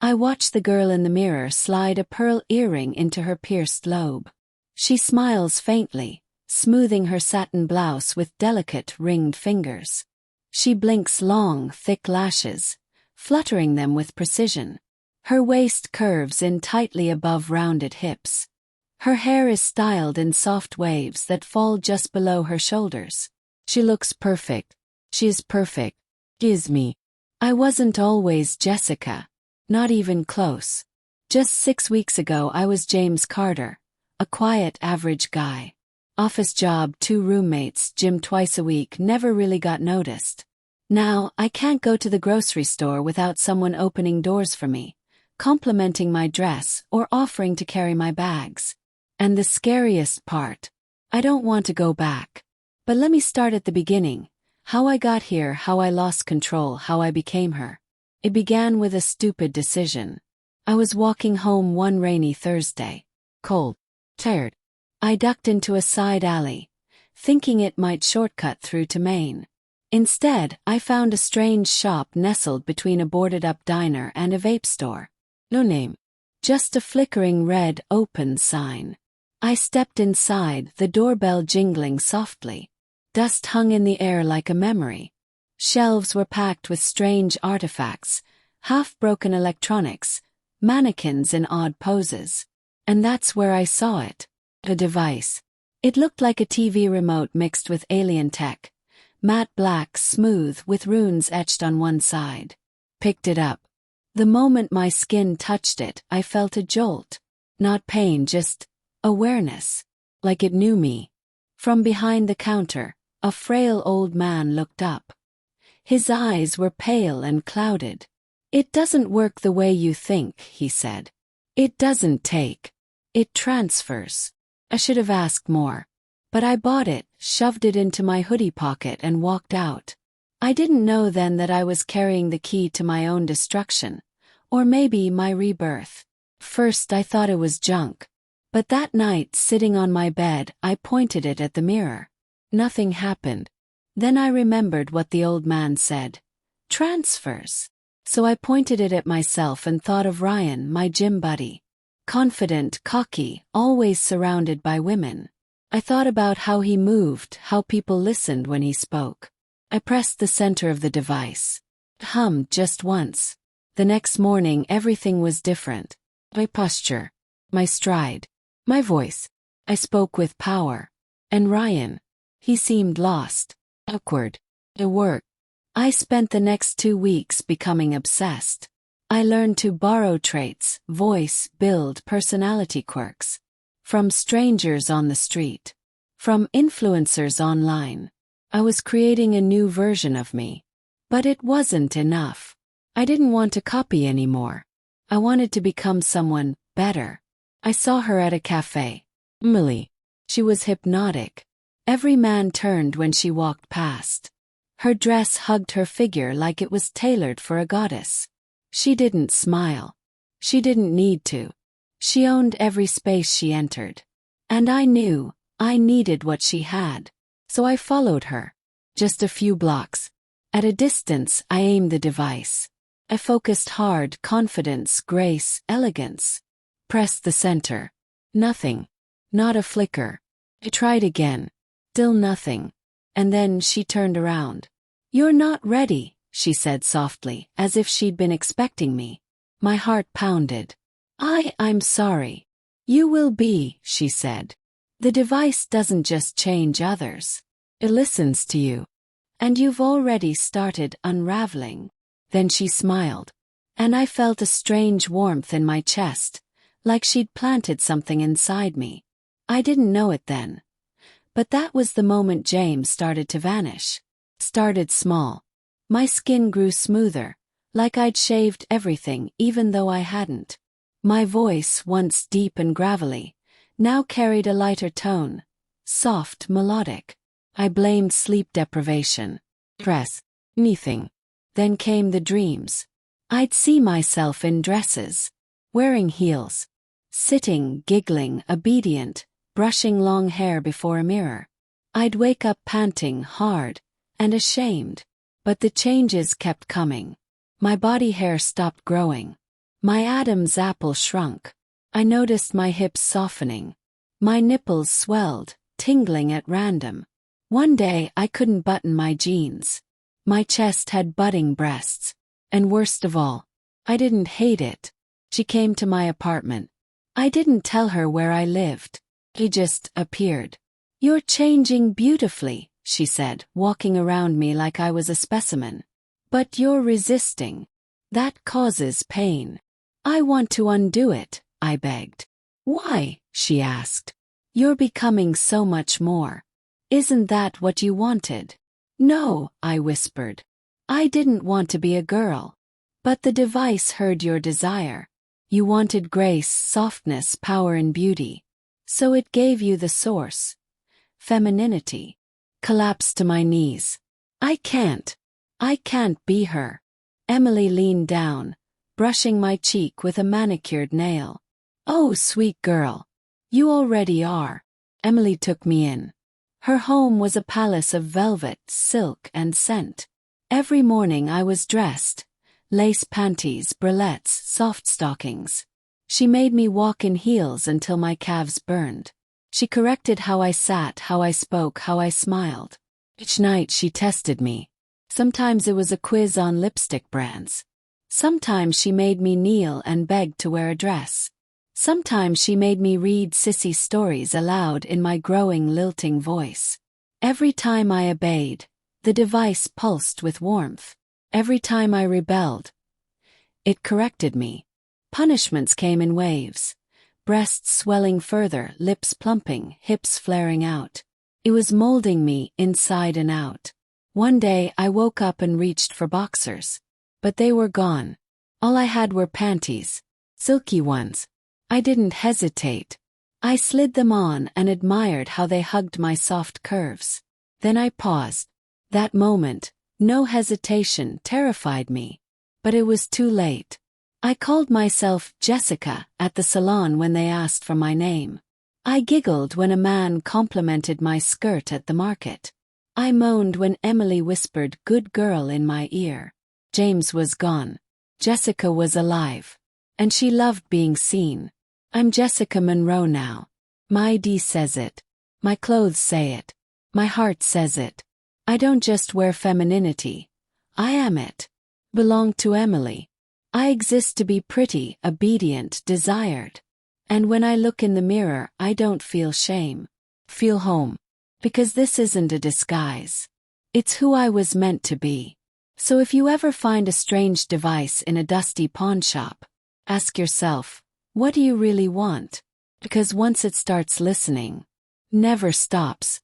I watch the girl in the mirror slide a pearl earring into her pierced lobe. She smiles faintly, smoothing her satin blouse with delicate, ringed fingers. She blinks long, thick lashes, fluttering them with precision. Her waist curves in tightly above rounded hips. Her hair is styled in soft waves that fall just below her shoulders. She looks perfect. She is perfect. She is me. I wasn't always Jessica. Not even close. Just 6 weeks ago I was James Carter, a quiet, average guy. Office job, 2 roommates, gym twice a week, never really got noticed. Now, I can't go to the grocery store without someone opening doors for me, complimenting my dress, or offering to carry my bags. And the scariest part, I don't want to go back. But let me start at the beginning. How I got here, how I lost control, how I became her. It began with a stupid decision. I was walking home one rainy Thursday. Cold. Tired. I ducked into a side alley, thinking it might shortcut through to Maine. Instead, I found a strange shop nestled between a boarded-up diner and a vape store. No name. Just a flickering red open sign. I stepped inside, the doorbell jingling softly. Dust hung in the air like a memory. Shelves were packed with strange artifacts, half-broken electronics, mannequins in odd poses. And that's where I saw it. A device. It looked like a TV remote mixed with alien tech. Matte black, smooth, with runes etched on one side. Picked it up. The moment my skin touched it, I felt a jolt. Not pain, just awareness. Like it knew me. From behind the counter, a frail old man looked up. His eyes were pale and clouded. "It doesn't work the way you think," he said. "It doesn't take. It transfers." I should have asked more. But I bought it, shoved it into my hoodie pocket and walked out. I didn't know then that I was carrying the key to my own destruction. Or maybe my rebirth. First I thought it was junk. But that night, sitting on my bed, I pointed it at the mirror. Nothing happened. Then I remembered what the old man said. Transfers. So I pointed it at myself and thought of Ryan, my gym buddy. Confident, cocky, always surrounded by women. I thought about how he moved, how people listened when he spoke. I pressed the center of the device. It hummed just once. The next morning everything was different. My posture. My stride. My voice. I spoke with power. And Ryan. He seemed lost. Awkward. It worked. I spent the next 2 weeks becoming obsessed. I learned to borrow traits, voice, build personality quirks. From strangers on the street. From influencers online. I was creating a new version of me. But it wasn't enough. I didn't want to copy anymore. I wanted to become someone better. I saw her at a cafe. Emily. She was hypnotic. Every man turned when she walked past. Her dress hugged her figure like it was tailored for a goddess. She didn't smile. She didn't need to. She owned every space she entered. And I knew I needed what she had. So I followed her. Just a few blocks. At a distance, I aimed the device. I focused hard, confidence, grace, elegance. Pressed the center. Nothing. Not a flicker. I tried again. Still nothing. And then she turned around. "You're not ready," she said softly, as if she'd been expecting me. My heart pounded. I'm sorry. "You will be," she said. "The device doesn't just change others. It listens to you. And you've already started unraveling." Then she smiled. And I felt a strange warmth in my chest, like she'd planted something inside me. I didn't know it then. But that was the moment James started to vanish. Started small. My skin grew smoother, like I'd shaved everything even though I hadn't. My voice, once deep and gravelly, now carried a lighter tone. Soft, melodic. I blamed sleep deprivation. Stress. Anything. Then came the dreams. I'd see myself in dresses. Wearing heels. Sitting, giggling, obedient, brushing long hair before a mirror. I'd wake up panting, hard, and ashamed. But the changes kept coming. My body hair stopped growing. My Adam's apple shrunk. I noticed my hips softening. My nipples swelled, tingling at random. One day I couldn't button my jeans. My chest had budding breasts. And worst of all, I didn't hate it. She came to my apartment. I didn't tell her where I lived. He just appeared. "You're changing beautifully," she said, walking around me like I was a specimen. "But you're resisting. That causes pain." "I want to undo it," I begged. "Why?" she asked. "You're becoming so much more. Isn't that what you wanted?" "No," I whispered. "I didn't want to be a girl. But the device heard your desire. You wanted grace, softness, power and beauty. So it gave you the source. Femininity." Collapsed to my knees. I can't be her." Emily leaned down, brushing my cheek with a manicured nail. "Oh, sweet girl. You already are." Emily took me in. Her home was a palace of velvet, silk, and scent. Every morning I was dressed. Lace panties, bralettes, soft stockings. She made me walk in heels until my calves burned. She corrected how I sat, how I spoke, how I smiled. Each night she tested me. Sometimes it was a quiz on lipstick brands. Sometimes she made me kneel and beg to wear a dress. Sometimes she made me read sissy stories aloud in my growing lilting voice. Every time I obeyed, the device pulsed with warmth. Every time I rebelled, it corrected me. Punishments came in waves. Breasts swelling further, lips plumping, hips flaring out. It was molding me inside and out. One day I woke up and reached for boxers. But they were gone. All I had were panties. Silky ones. I didn't hesitate. I slid them on and admired how they hugged my soft curves. Then I paused. That moment, no hesitation, terrified me. But it was too late. I called myself Jessica at the salon when they asked for my name. I giggled when a man complimented my skirt at the market. I moaned when Emily whispered "good girl" in my ear. James was gone. Jessica was alive. And she loved being seen. I'm Jessica Monroe now. My ID says it. My clothes say it. My heart says it. I don't just wear femininity. I am it. Belong to Emily. I exist to be pretty, obedient, desired. And when I look in the mirror, I don't feel shame. Feel home. Because this isn't a disguise. It's who I was meant to be. So if you ever find a strange device in a dusty pawn shop, ask yourself, what do you really want? Because once it starts listening, never stops.